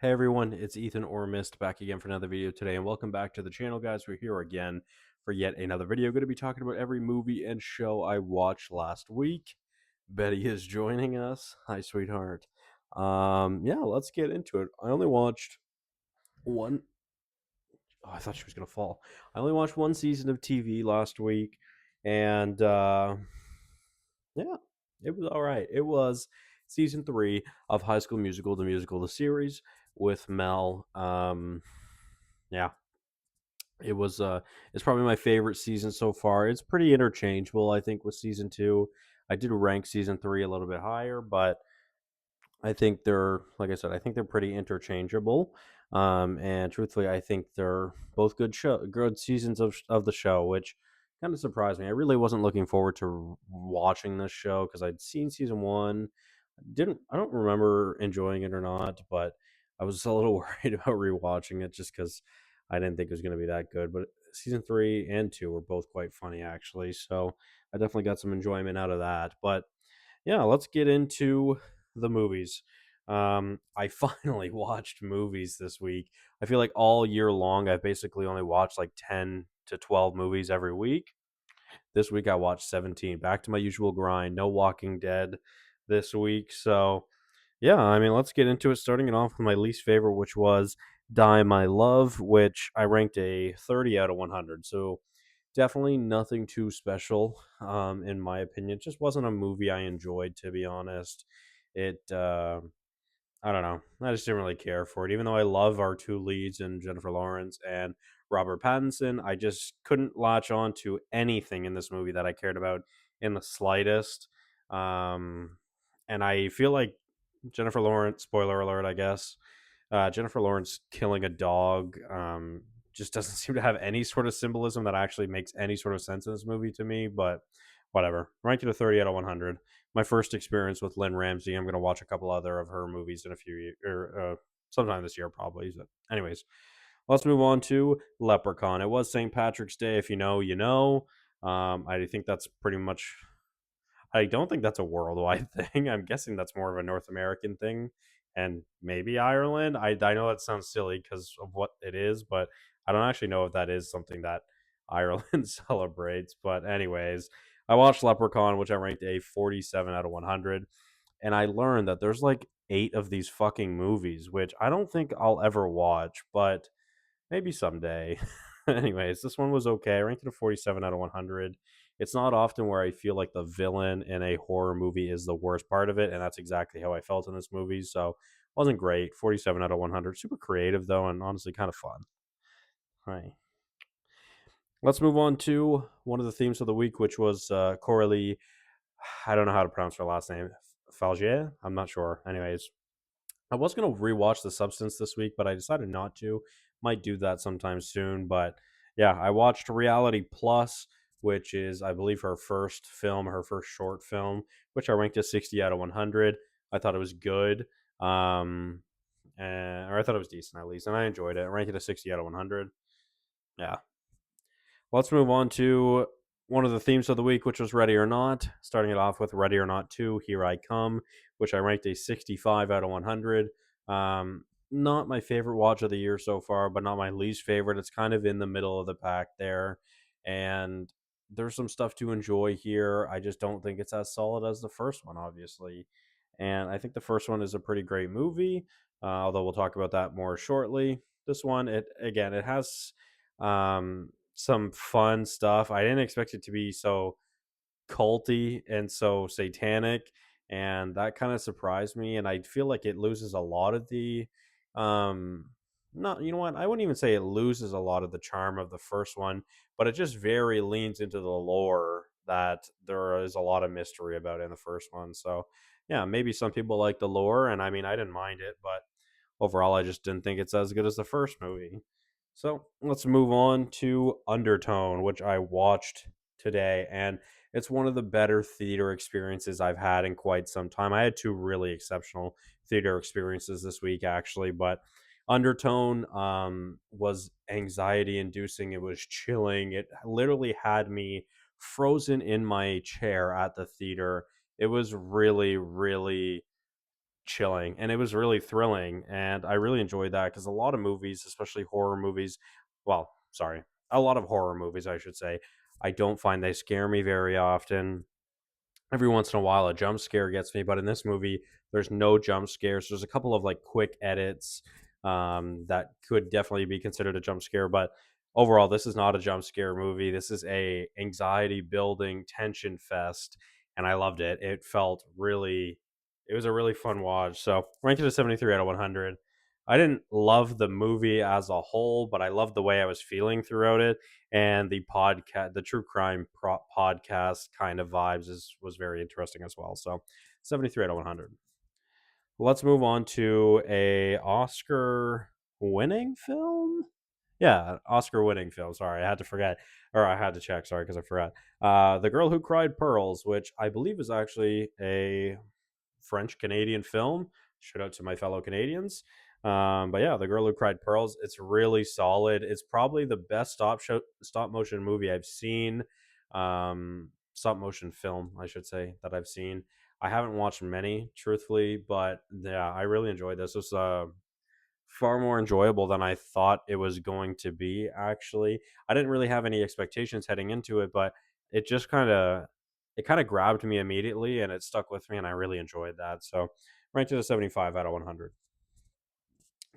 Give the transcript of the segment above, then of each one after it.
Hey everyone, it's Ethan or Miist back again for another video today, and welcome back to the channel, guys. We're here again for yet another video. Going to be talking about every movie and show I watched last week. Betty is joining us. Hi, sweetheart. Yeah, let's get into it. I only watched one. Oh, I thought she was gonna fall. I only watched one season of TV last week, and yeah, it was all right. It was season 3 of High School Musical, the musical, the series with Mel. Yeah, it was. It's probably my favorite season so far. It's pretty interchangeable, I think, with season 2. I did rank season 3 a little bit higher, but I think they're, like I said, I think they're pretty interchangeable. And truthfully, I think they're both good seasons of the show, which kind of surprised me. I really wasn't looking forward to watching this show because I'd seen season 1. I don't remember enjoying it or not, but I was a little worried about rewatching it just because I didn't think it was going to be that good. But season 3 and 2 were both quite funny, actually. So I definitely got some enjoyment out of that. But yeah, let's get into the movies. I finally watched movies this week. I feel like all year long, I've basically only watched like 10 to 12 movies every week. This week, I watched 17. Back to my usual grind. No Walking Dead this week. So, yeah, I mean, let's get into it. Starting it off with my least favorite, which was Die My Love, which I ranked a 30 out of 100. So, definitely nothing too special, in my opinion. It just wasn't a movie I enjoyed, to be honest. It, I don't know. I just didn't really care for it. Even though I love our two leads and Jennifer Lawrence and Robert Pattinson, I just couldn't latch on to anything in this movie that I cared about in the slightest. Um, and I feel like Jennifer Lawrence, spoiler alert, I guess, Jennifer Lawrence killing a dog just doesn't seem to have any sort of symbolism that actually makes any sort of sense in this movie to me. But whatever. Ranked it a 30 out of 100. My first experience with Lynn Ramsey. I'm going to watch a couple other of her movies in a few years, or sometime this year, probably. But anyways, let's move on to Leprechaun. It was St. Patrick's Day. If you know, you know. I think that's pretty much. I don't think that's a worldwide thing. I'm guessing that's more of a North American thing, and maybe Ireland. I know that sounds silly because of what it is, but I don't actually know if that is something that Ireland celebrates. But anyways, I watched Leprechaun, which I ranked a 47 out of 100, and I learned that there's like 8 of these fucking movies, which I don't think I'll ever watch, but maybe someday. Anyways, this one was okay. I ranked it a 47 out of 100. It's not often where I feel like the villain in a horror movie is the worst part of it, and that's exactly how I felt in this movie. So, it wasn't great. 47 out of 100. Super creative, though, and honestly kind of fun. Hi. Let's move on to one of the themes of the week, which was Coralie. I don't know how to pronounce her last name. Falgier? I'm not sure. Anyways, I was going to rewatch The Substance this week, but I decided not to. Might do that sometime soon. But yeah, I watched Reality Plus, which is, I believe, her first film, her first short film, which I ranked a 60 out of 100. I thought it was good. Or I thought it was decent, at least. And I enjoyed it. I ranked it a 60 out of 100. Yeah. Let's move on to one of the themes of the week, which was Ready or Not. Starting it off with Ready or Not 2, Here I Come, which I ranked a 65 out of 100. Not my favorite watch of the year so far, but not my least favorite. It's kind of in the middle of the pack there. And there's some stuff to enjoy here. I just don't think it's as solid as the first one, obviously. And I think the first one is a pretty great movie, although we'll talk about that more shortly. This one, it has some fun stuff. I didn't expect it to be so culty and so satanic, and that kind of surprised me. And I feel like it loses a lot of the, not, you know what? I wouldn't even say it loses a lot of the charm of the first one, but it just very leans into the lore that there is a lot of mystery about in the first one. So yeah, maybe some people like the lore, and I mean, I didn't mind it, but overall, I just didn't think it's as good as the first movie. So let's move on to Undertone, which I watched today, and it's one of the better theater experiences I've had in quite some time. I had 2 really exceptional theater experiences this week, actually, but Undertone was anxiety inducing. It was chilling. It literally had me frozen in my chair at the theater. It was really, really chilling, and it was really thrilling, and I really enjoyed that because a lot of movies, especially horror movies, well, sorry, a lot of horror movies, I should say, I don't find they scare me very often. Every once in a while a jump scare gets me, but in this movie there's no jump scares. There's a couple of like quick edits that could definitely be considered a jump scare, but overall this is not a jump scare movie. This is a anxiety building tension fest, and I loved it. It was a really fun watch. So ranked it a 73 out of 100. I didn't love the movie as a whole, but I loved the way I was feeling throughout it, and the true crime podcast kind of vibes was very interesting as well. So 73 out of 100. Let's move on to a Oscar winning film. Yeah, Oscar winning film. Sorry, I had to forget, or I had to check. Sorry, because I forgot. The Girl Who Cried Pearls, which I believe is actually a French Canadian film. Shout out to my fellow Canadians. But yeah, The Girl Who Cried Pearls. It's really solid. It's probably the best stop motion movie I've seen. Stop motion film, I should say, that I've seen. I haven't watched many, truthfully, but yeah, I really enjoyed this. This was far more enjoyable than I thought it was going to be. Actually, I didn't really have any expectations heading into it, but it just kind of grabbed me immediately, and it stuck with me, and I really enjoyed that. So, ranked it a 75 out of 100.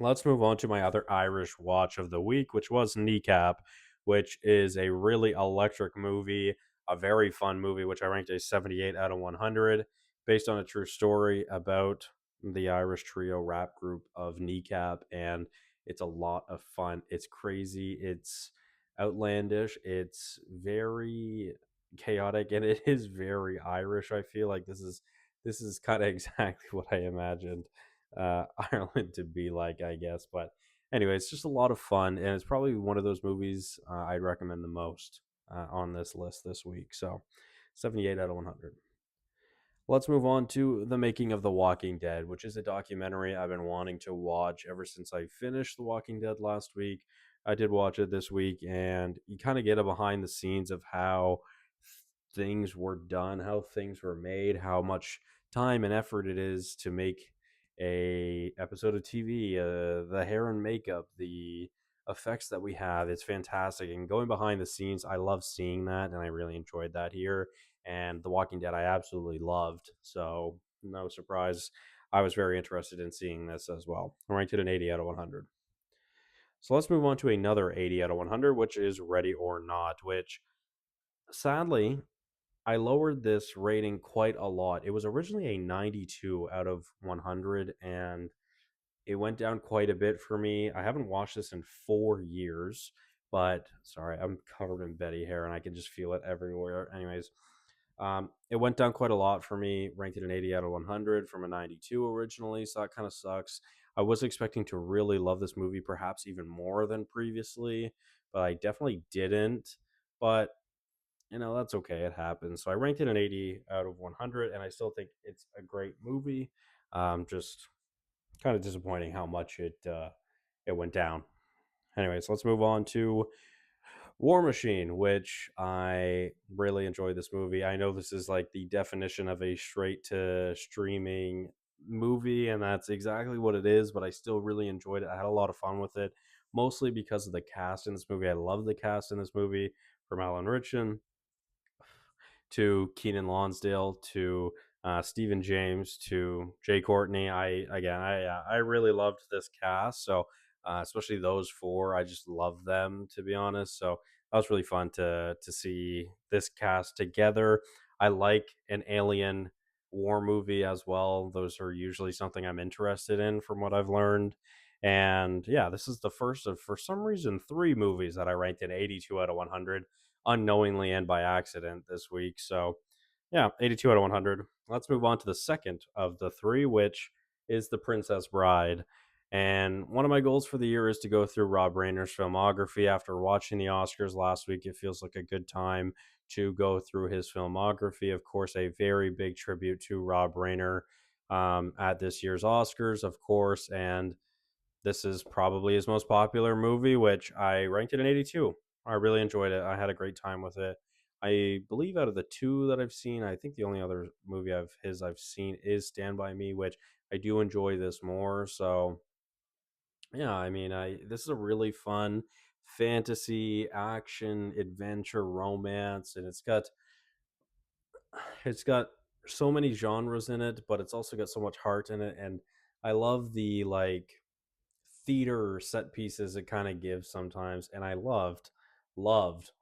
Let's move on to my other Irish watch of the week, which was Kneecap, which is a really electric movie, a very fun movie, which I ranked a 78 out of 100, based on a true story about the Irish trio rap group of Kneecap. And it's a lot of fun. It's crazy. It's outlandish. It's very chaotic, and it is very Irish. I feel like this is kind of exactly what I imagined Ireland to be like, I guess. But anyway, it's just a lot of fun, and it's probably one of those movies I'd recommend the most on this list this week. So, 78 out of 100. Let's move on to The Making of The Walking Dead, which is a documentary I've been wanting to watch ever since I finished The Walking Dead last week. I did watch it this week, and you kind of get a behind the scenes of how things were done, how things were made, how much time and effort it is to make a episode of TV, the hair and makeup, the effects that we have. It's fantastic. And going behind the scenes, I love seeing that, and I really enjoyed that here. And The Walking Dead, I absolutely loved. So, no surprise, I was very interested in seeing this as well. I ranked it an 80 out of 100. So, let's move on to another 80 out of 100, which is Ready or Not, which sadly, I lowered this rating quite a lot. It was originally a 92 out of 100, and it went down quite a bit for me. I haven't watched this in 4 years, but sorry, I'm covered in Betty hair and I can just feel it everywhere. Anyways, it went down quite a lot for me. Ranked it an 80 out of 100 from a 92 originally, so that kind of sucks. I was expecting to really love this movie, perhaps even more than previously, but I definitely didn't. But that's okay. It happens. So I ranked it an 80 out of 100, and I still think it's a great movie. Just kind of disappointing how much it went down. Anyways, let's move on to War Machine, which I really enjoyed this movie. I know this is like the definition of a straight to streaming movie, and that's exactly what it is, but I still really enjoyed it. I had a lot of fun with it, mostly because of the cast in this movie. I love the cast in this movie, from Alan Ritchson to Keenan Lonsdale to Stephen James to Jay Courtney. I really loved this cast. So especially those four, I just love them, to be honest. So that was really fun to see this cast together. I like an alien war movie as well. Those are usually something I'm interested in, from what I've learned. And yeah, this is the first of, for some reason, three movies that I ranked an 82 out of 100 unknowingly and by accident this week. So, yeah, 82 out of 100. Let's move on to the second of the three, which is The Princess Bride. And one of my goals for the year is to go through Rob Reiner's filmography. After watching the Oscars last week, it feels like a good time to go through his filmography. Of course, a very big tribute to Rob Reiner at this year's Oscars, of course. And this is probably his most popular movie, which I ranked it an 82. I really enjoyed it. I had a great time with it. I believe out of the two that I've seen, I think the only other movie of his I've seen is Stand By Me, which I do enjoy this more. So yeah, I mean, I this is a really fun fantasy, action, adventure, romance, and it's got so many genres in it, but it's also got so much heart in it, and I love the like theater set pieces it kind of gives sometimes, and I loved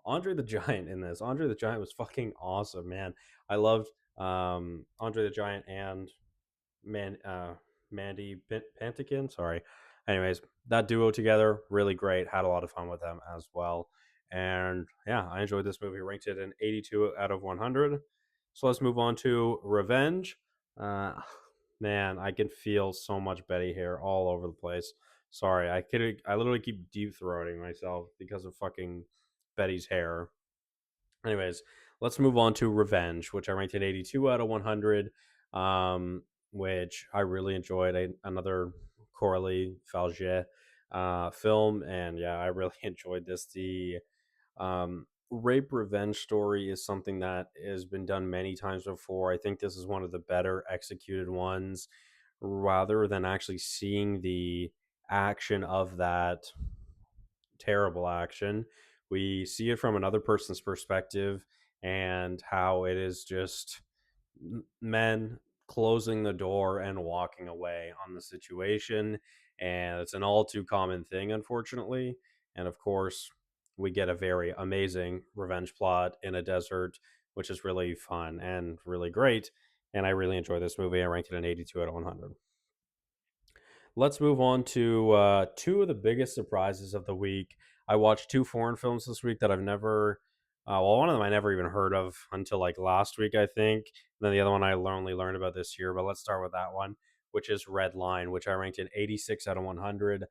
Andre the Giant in this. Andre the Giant was fucking awesome, man. I loved Andre the Giant and Man, Mandy Pantikin. Sorry. Anyways, that duo together really great. Had a lot of fun with them as well. And yeah, I enjoyed this movie. Ranked it an 82 out of 100. So let's move on to Revenge. Uh, man, I can feel so much Betty hair all over the place. Sorry, I literally keep deep throating myself because of fucking Betty's hair. Anyways, let's move on to Revenge, which I ranked at 82 out of 100, which I really enjoyed. Another Coralie Falget film, and yeah, I really enjoyed this. The rape revenge story is something that has been done many times before. I think this is one of the better executed ones, rather than actually seeing the action of that terrible action. We see it from another person's perspective and how it is just men closing the door and walking away on the situation. And it's an all too common thing, unfortunately. And of course, we get a very amazing revenge plot in a desert, which is really fun and really great. And I really enjoy this movie. I ranked it an 82 out of 100. Let's move on to two of the biggest surprises of the week. I watched two foreign films this week that I've never, well, one of them I never even heard of until like last week, I think. And then the other one I only learned about this year. But let's start with that one, which is Red Line, which I ranked an 86 out of 100.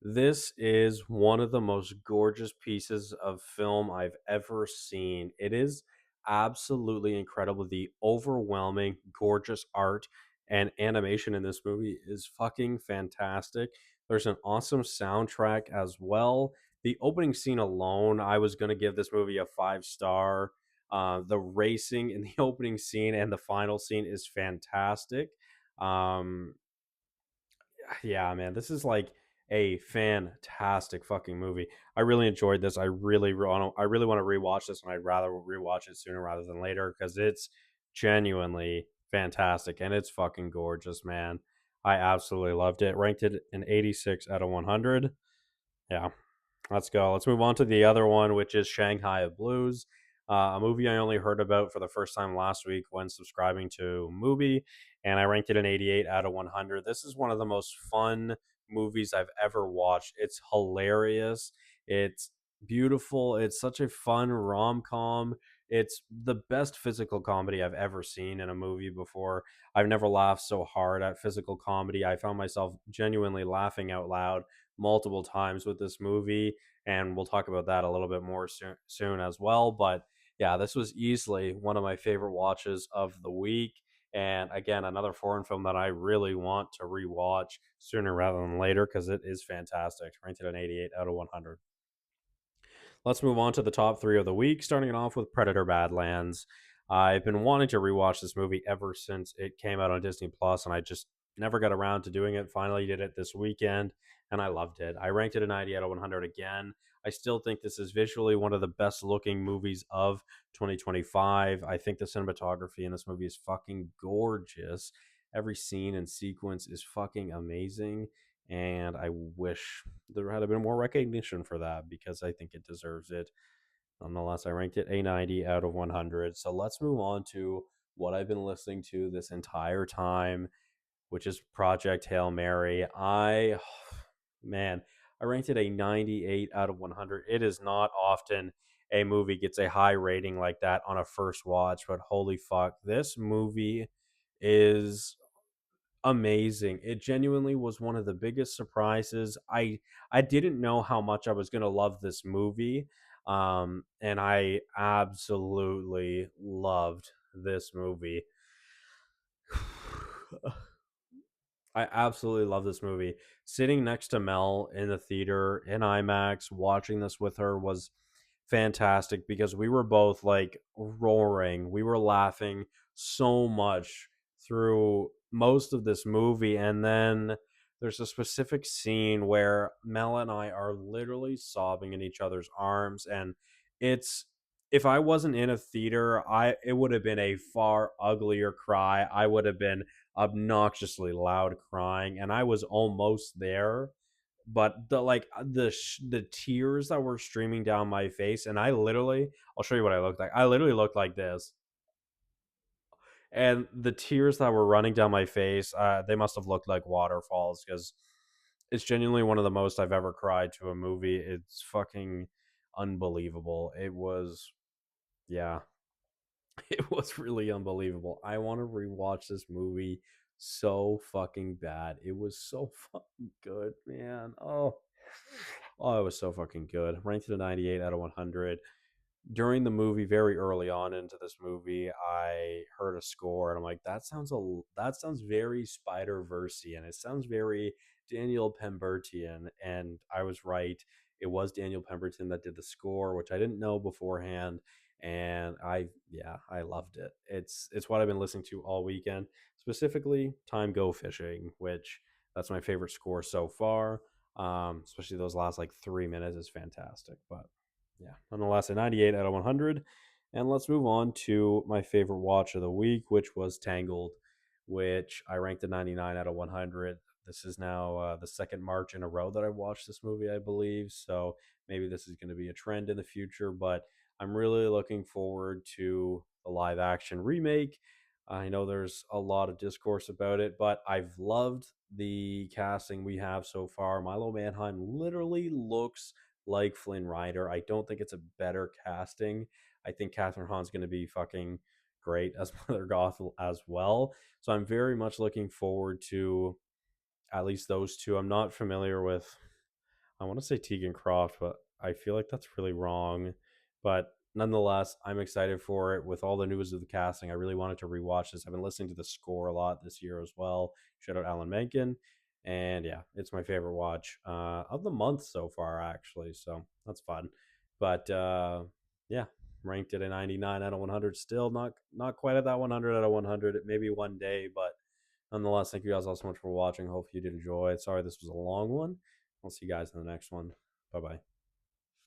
This is one of the most gorgeous pieces of film I've ever seen. It is absolutely incredible. The overwhelming, gorgeous art and animation in this movie is fucking fantastic. There's an awesome soundtrack as well. The opening scene alone, I was going to give this movie a 5 star. The racing in the opening scene and the final scene is fantastic. Um, yeah, man, this is like a fantastic fucking movie. I really enjoyed this. I really want to rewatch this, and I'd rather rewatch it sooner rather than later because it's genuinely fantastic and it's fucking gorgeous, man. I absolutely loved it. Ranked it an 86 out of 100. Yeah, let's go. Let's move on to the other one, which is Shanghai of Blues, a movie I only heard about for the first time last week when subscribing to Mubi, and I ranked it an 88 out of 100. This is one of the most fun movies I've ever watched. It's hilarious. It's beautiful. It's such a fun rom com. It's the best physical comedy I've ever seen in a movie before. I've never laughed so hard at physical comedy. I found myself genuinely laughing out loud multiple times with this movie, and we'll talk about that a little bit more soon as well. But yeah, this was easily one of my favorite watches of the week. And again, another foreign film that I really want to rewatch sooner rather than later because it is fantastic. Rated an 88 out of 100. Let's move on to the top three of the week, starting it off with Predator Badlands. I've been wanting to rewatch this movie ever since it came out on Disney Plus, and I just never got around to doing it. Finally, did it this weekend, and I loved it. I ranked it a 90 out of 100 again. I still think this is visually one of the best looking movies of 2025. I think the cinematography in this movie is fucking gorgeous. Every scene and sequence is fucking amazing, and I wish there had been more recognition for that because I think it deserves it. Nonetheless, I ranked it a 90 out of 100. So let's move on to what I've been listening to this entire time, which is Project Hail Mary. Man, I ranked it a 98 out of 100. It is not often a movie gets a high rating like that on a first watch, but holy fuck, this movie is amazing. It genuinely was one of the biggest surprises. I didn't know how much I was going to love this movie. And I absolutely loved this movie. I absolutely love this movie. Sitting next to Mel in the theater in IMAX, watching this with her was fantastic because we were both like roaring. We were laughing so much through most of this movie, and then there's a specific scene where Mel and I are literally sobbing in each other's arms, and it's if I wasn't in a theater, I it would have been a far uglier cry. I would have been obnoxiously loud crying, and I was almost there, but the tears that were streaming down my face, and I'll show you what I looked like. I literally looked like this, and the tears that were running down my face, they must have looked like waterfalls because it's genuinely one of the most I've ever cried to a movie. It's fucking unbelievable. It was, yeah, it was really unbelievable. I want to rewatch this movie so fucking bad. It was so fucking good, man. Oh, it was so fucking good. Ranked at a 98 out of 100. During the movie, very early on into this movie, I heard a score and I'm like, that sounds very Spider Versian. It sounds very Daniel Pembertian, and I was right. It was Daniel Pemberton that did the score, which I didn't know beforehand, and I loved it. It's what I've been listening to all weekend, specifically "Time Go Fishing," which that's my favorite score so far. Especially those last like 3 minutes is fantastic, but yeah, nonetheless, a 98 out of 100. And let's move on to my favorite watch of the week, which was Tangled, which I ranked a 99 out of 100. This is now the second March in a row that I've watched this movie, I believe. So maybe this is going to be a trend in the future, but I'm really looking forward to the live action remake. I know there's a lot of discourse about it, but I've loved the casting we have so far. Milo Manheim literally looks like Flynn Rider. I don't think it's a better casting. I think Catherine Hahn's going to be fucking great as Mother Gothel as well. So I'm very much looking forward to at least those two. I'm not familiar with, I want to say Tegan Croft, but I feel like that's really wrong. But nonetheless, I'm excited for it. With all the news of the casting, I really wanted to rewatch this. I've been listening to the score a lot this year as well. Shout out Alan Menken. And yeah, it's my favorite watch of the month so far, actually. So that's fun. But yeah, ranked at a 99 out of 100. Still not quite at that 100 out of 100. Maybe one day, but nonetheless, thank you guys all so much for watching. Hope you did enjoy. Sorry this was a long one. I'll see you guys in the next one. Bye bye.